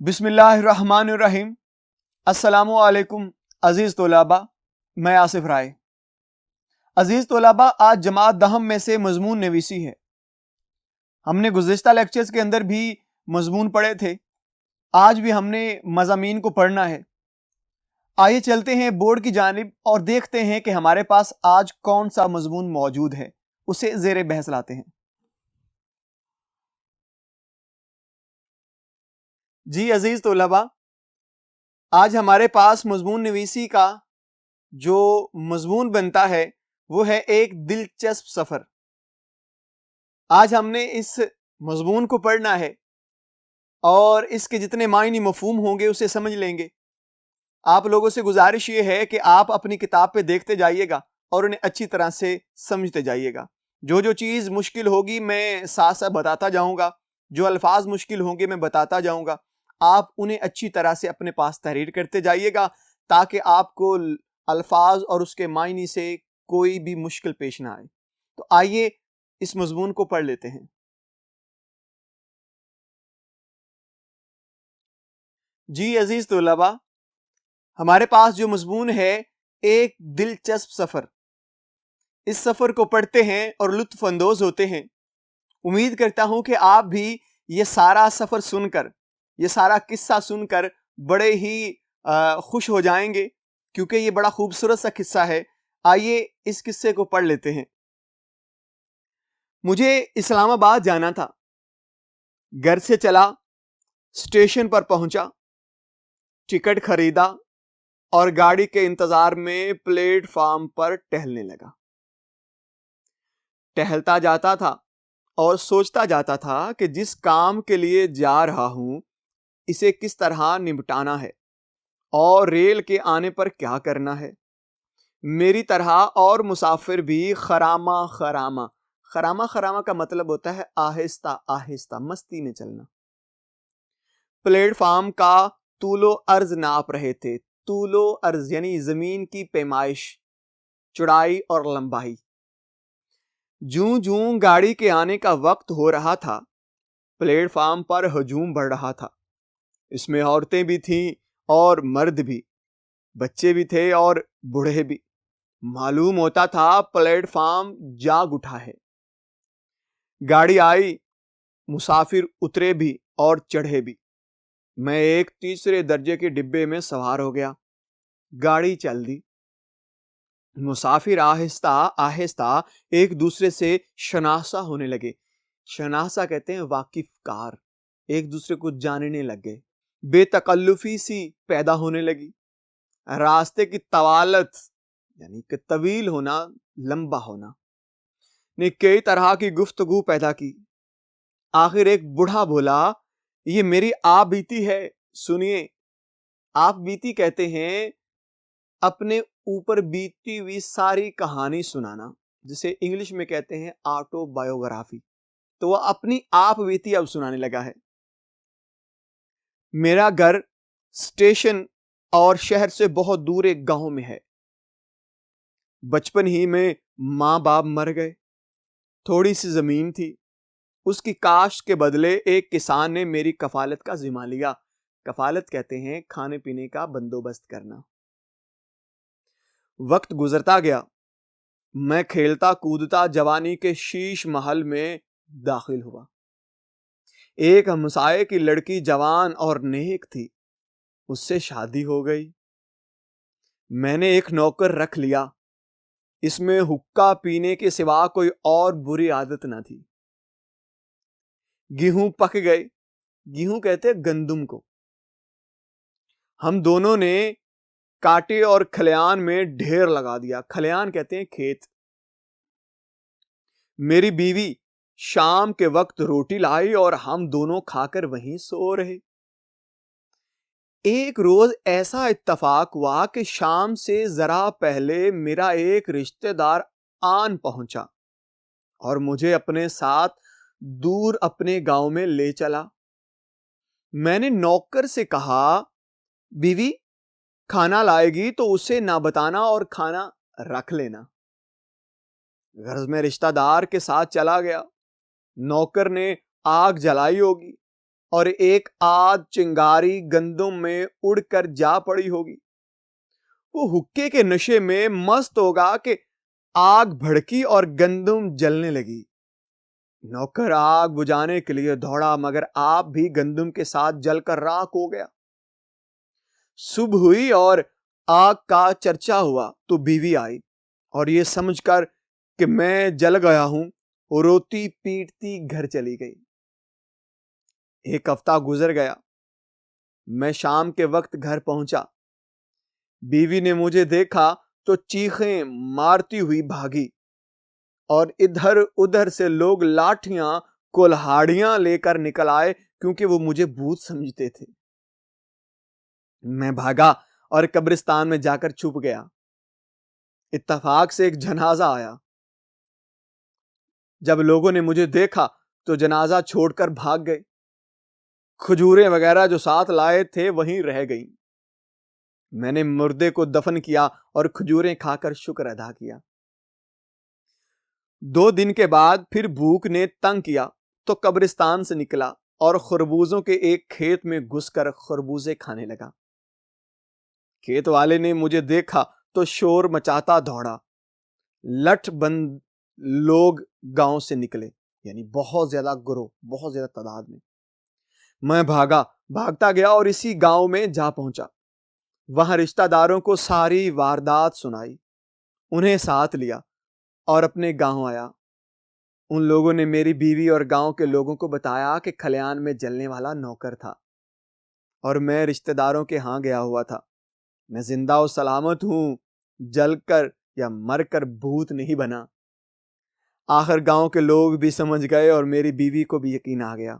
بسم اللہ الرحمن الرحیم۔ السلام علیکم عزیز طلباء، میں آصف رائے۔ عزیز طلباء، آج جماعت دہم میں سے مضمون نویسی ہے۔ ہم نے گزشتہ لیکچرز کے اندر بھی مضمون پڑھے تھے، آج بھی ہم نے مضامین کو پڑھنا ہے۔ آئیے چلتے ہیں بورڈ کی جانب اور دیکھتے ہیں کہ ہمارے پاس آج کون سا مضمون موجود ہے، اسے زیر بحث لاتے ہیں۔ جی عزیز طلباء، آج ہمارے پاس مضمون نویسی کا جو مضمون بنتا ہے وہ ہے ایک دلچسپ سفر۔ آج ہم نے اس مضمون کو پڑھنا ہے اور اس کے جتنے معنی مفہوم ہوں گے اسے سمجھ لیں گے۔ آپ لوگوں سے گزارش یہ ہے کہ آپ اپنی کتاب پہ دیکھتے جائیے گا اور انہیں اچھی طرح سے سمجھتے جائیے گا۔ جو جو چیز مشکل ہوگی میں ساتھ ساتھ بتاتا جاؤں گا، جو الفاظ مشکل ہوں گے میں بتاتا جاؤں گا، آپ انہیں اچھی طرح سے اپنے پاس تحریر کرتے جائیے گا تاکہ آپ کو الفاظ اور اس کے معنی سے کوئی بھی مشکل پیش نہ آئے۔ تو آئیے اس مضمون کو پڑھ لیتے ہیں۔ جی عزیز طلباء، ہمارے پاس جو مضمون ہے ایک دلچسپ سفر، اس سفر کو پڑھتے ہیں اور لطف اندوز ہوتے ہیں۔ امید کرتا ہوں کہ آپ بھی یہ سارا سفر سن کر، یہ سارا قصہ سن کر بڑے ہی خوش ہو جائیں گے، کیونکہ یہ بڑا خوبصورت سا قصہ ہے۔ آئیے اس قصے کو پڑھ لیتے ہیں۔ مجھے اسلام آباد جانا تھا، گھر سے چلا، اسٹیشن پر پہنچا، ٹکٹ خریدا اور گاڑی کے انتظار میں پلیٹ فارم پر ٹہلنے لگا۔ ٹہلتا جاتا تھا اور سوچتا جاتا تھا کہ جس کام کے لیے جا رہا ہوں اسے کس طرح نمٹانا ہے اور ریل کے آنے پر کیا کرنا ہے۔ میری طرح اور مسافر بھی خرامہ خرامہ، خرامہ خرامہ کا مطلب ہوتا ہے آہستہ آہستہ، مستی میں چلنا، پلیٹ فارم کا طول و عرض ناپ رہے تھے۔ طول و عرض یعنی زمین کی پیمائش، چوڑائی اور لمبائی۔ جوں جوں گاڑی کے آنے کا وقت ہو رہا تھا، پلیٹ فارم پر ہجوم بڑھ رہا تھا۔ اس میں عورتیں بھی تھیں اور مرد بھی، بچے بھی تھے اور بوڑھے بھی۔ معلوم ہوتا تھا پلیٹ فارم جاگ اٹھا ہے۔ گاڑی آئی، مسافر اترے بھی اور چڑھے بھی۔ میں ایک تیسرے درجے کے ڈبے میں سوار ہو گیا۔ گاڑی چل دی۔ مسافر آہستہ آہستہ ایک دوسرے سے شناسا ہونے لگے۔ شناسا کہتے ہیں واقف کار، ایک دوسرے کو جاننے لگے۔ بے تکلفی سی پیدا ہونے لگی۔ راستے کی طوالت یعنی کہ طویل ہونا، لمبا ہونا نے کئی طرح کی گفتگو پیدا کی۔ آخر ایک بوڑھا بولا، یہ میری آپ بیتی ہے، سنیے۔ آپ بیتی کہتے ہیں اپنے اوپر بیتی ہوئی ساری کہانی سنانا، جسے انگلش میں کہتے ہیں آٹو بایوگرافی۔ تو وہ اپنی آپ بیتی اب سنانے لگا ہے۔ میرا گھر اسٹیشن اور شہر سے بہت دور ایک گاؤں میں ہے۔ بچپن ہی میں ماں باپ مر گئے۔ تھوڑی سی زمین تھی، اس کی کاشت کے بدلے ایک کسان نے میری کفالت کا ذمہ لیا۔ کفالت کہتے ہیں کھانے پینے کا بندوبست کرنا۔ وقت گزرتا گیا، میں کھیلتا کودتا جوانی کے شیش محل میں داخل ہوا۔ ایک ہمسائے کی لڑکی جوان اور نیک تھی، اس سے شادی ہو گئی۔ میں نے ایک نوکر رکھ لیا، اس میں حقہ پینے کے سوا کوئی اور بری عادت نہ تھی۔ گیہوں پک گئے، گیہوں کہتے گندم کو۔ ہم دونوں نے کاٹے اور کھلیان میں ڈھیر لگا دیا۔ کھلیان کہتے ہیں کھیت۔ میری بیوی شام کے وقت روٹی لائی اور ہم دونوں کھا کر وہیں سو رہے۔ ایک روز ایسا اتفاق ہوا کہ شام سے ذرا پہلے میرا ایک رشتہ دار آن پہنچا اور مجھے اپنے ساتھ دور اپنے گاؤں میں لے چلا۔ میں نے نوکر سے کہا، بیوی کھانا لائے گی تو اسے نہ بتانا اور کھانا رکھ لینا۔ غرض میں رشتہ دار کے ساتھ چلا گیا۔ نوکر نے آگ جلائی ہوگی، اور ایک آدھ چنگاری گندم میں اڑ کر جا پڑی ہوگی۔ وہ حقے کے نشے میں مست ہوگا کہ آگ بھڑکی اور گندم جلنے لگی۔ نوکر آگ بجھانے کے لیے دوڑا، مگر آپ بھی گندم کے ساتھ جل کر راکھ ہو گیا۔ صبح ہوئی اور آگ کا چرچا ہوا تو بیوی آئی اور یہ سمجھ کر کہ میں جل گیا ہوں، روتی پیٹتی گھر چلی گئی۔ ایک ہفتہ گزر گیا۔ میں شام کے وقت گھر پہنچا۔ بیوی نے مجھے دیکھا تو چیخیں مارتی ہوئی بھاگی اور ادھر ادھر سے لوگ لاٹھیاں کلہاڑیاں لے کر نکل آئے کیونکہ وہ مجھے بھوت سمجھتے تھے۔ میں بھاگا اور قبرستان میں جا کر چھپ گیا۔ اتفاق سے ایک جنازہ آیا۔ جب لوگوں نے مجھے دیکھا تو جنازہ چھوڑ کر بھاگ گئے۔ کھجوریں وغیرہ جو ساتھ لائے تھے وہیں رہ گئیں۔ میں نے مردے کو دفن کیا اور کھجوریں کھا کر شکر ادا کیا۔ 2 دن کے بعد پھر بھوک نے تنگ کیا تو قبرستان سے نکلا اور خربوزوں کے ایک کھیت میں گھس کر خربوزے کھانے لگا۔ کھیت والے نے مجھے دیکھا تو شور مچاتا دوڑا۔ لٹھ بند لوگ گاؤں سے نکلے، یعنی بہت زیادہ گروہ، بہت زیادہ تعداد میں۔ میں بھاگتا گیا اور اسی گاؤں میں جا پہنچا۔ وہاں رشتہ داروں کو ساری واردات سنائی، انہیں ساتھ لیا اور اپنے گاؤں آیا۔ ان لوگوں نے میری بیوی اور گاؤں کے لوگوں کو بتایا کہ کھلیان میں جلنے والا نوکر تھا اور میں رشتہ داروں کے ہاں گیا ہوا تھا۔ میں زندہ و سلامت ہوں، جل کر یا مر کر بھوت نہیں بنا۔ آخر گاؤں کے لوگ بھی سمجھ گئے اور میری بیوی کو بھی یقین آ گیا۔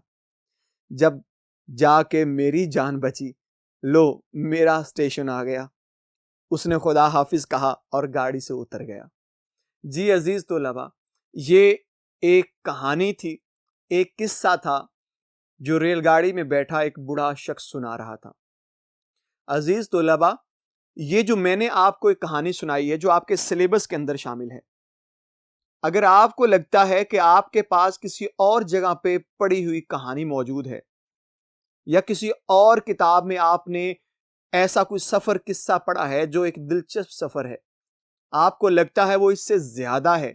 جب جا کے میری جان بچی، لو میرا اسٹیشن آ گیا۔ اس نے خدا حافظ کہا اور گاڑی سے اتر گیا۔ جی عزیز طلباء، یہ ایک کہانی تھی، ایک قصہ تھا جو ریل گاڑی میں بیٹھا ایک بوڑھا شخص سنا رہا تھا۔ عزیز طلباء، یہ جو میں نے آپ کو ایک کہانی سنائی ہے جو آپ کے سلیبس کے اندر شامل ہے، اگر آپ کو لگتا ہے کہ آپ کے پاس کسی اور جگہ پہ پڑھی ہوئی کہانی موجود ہے یا کسی اور کتاب میں آپ نے ایسا کوئی سفر قصہ پڑھا ہے جو ایک دلچسپ سفر ہے، آپ کو لگتا ہے وہ اس سے زیادہ ہے،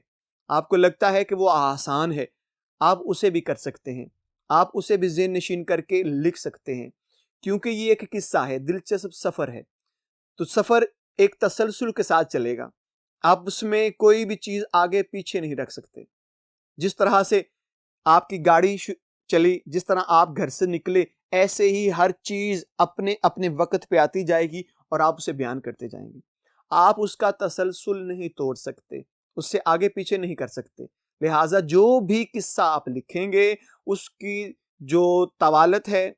آپ کو لگتا ہے کہ وہ آسان ہے، آپ اسے بھی کر سکتے ہیں، آپ اسے بھی ذہن نشین کر کے لکھ سکتے ہیں، کیونکہ یہ ایک قصہ ہے، دلچسپ سفر ہے۔ تو سفر ایک تسلسل کے ساتھ چلے گا، آپ اس میں کوئی بھی چیز آگے پیچھے نہیں رکھ سکتے۔ جس طرح سے آپ کی گاڑی چلی، جس طرح آپ گھر سے نکلے، ایسے ہی ہر چیز اپنے اپنے وقت پہ آتی جائے گی اور آپ اسے بیان کرتے جائیں گے۔ آپ اس کا تسلسل نہیں توڑ سکتے، اس سے آگے پیچھے نہیں کر سکتے۔ لہٰذا جو بھی قصہ آپ لکھیں گے، اس کی جو طوالت ہے،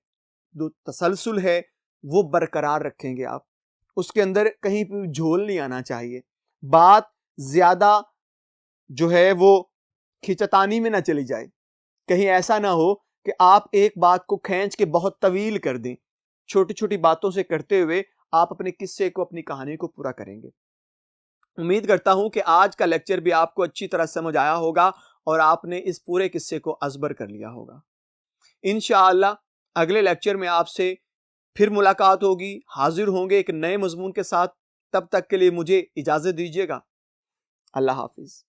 جو تسلسل ہے، وہ برقرار رکھیں گے آپ۔ اس کے اندر کہیں بھی جھول نہیں آنا چاہیے، بات زیادہ جو ہے وہ کھچتانی میں نہ چلی جائے، کہیں ایسا نہ ہو کہ آپ ایک بات کو کھینچ کے بہت طویل کر دیں، چھوٹی چھوٹی باتوں سے کرتے ہوئے آپ اپنے قصے کو، اپنی کہانی کو پورا کریں گے۔ امید کرتا ہوں کہ آج کا لیکچر بھی آپ کو اچھی طرح سمجھ آیا ہوگا اور آپ نے اس پورے قصے کو ازبر کر لیا ہوگا۔ انشاءاللہ اگلے لیکچر میں آپ سے پھر ملاقات ہوگی، حاضر ہوں گے ایک نئے مضمون کے ساتھ۔ تب تک کے لیے مجھے اجازت دیجیے گا۔ اللہ حافظ۔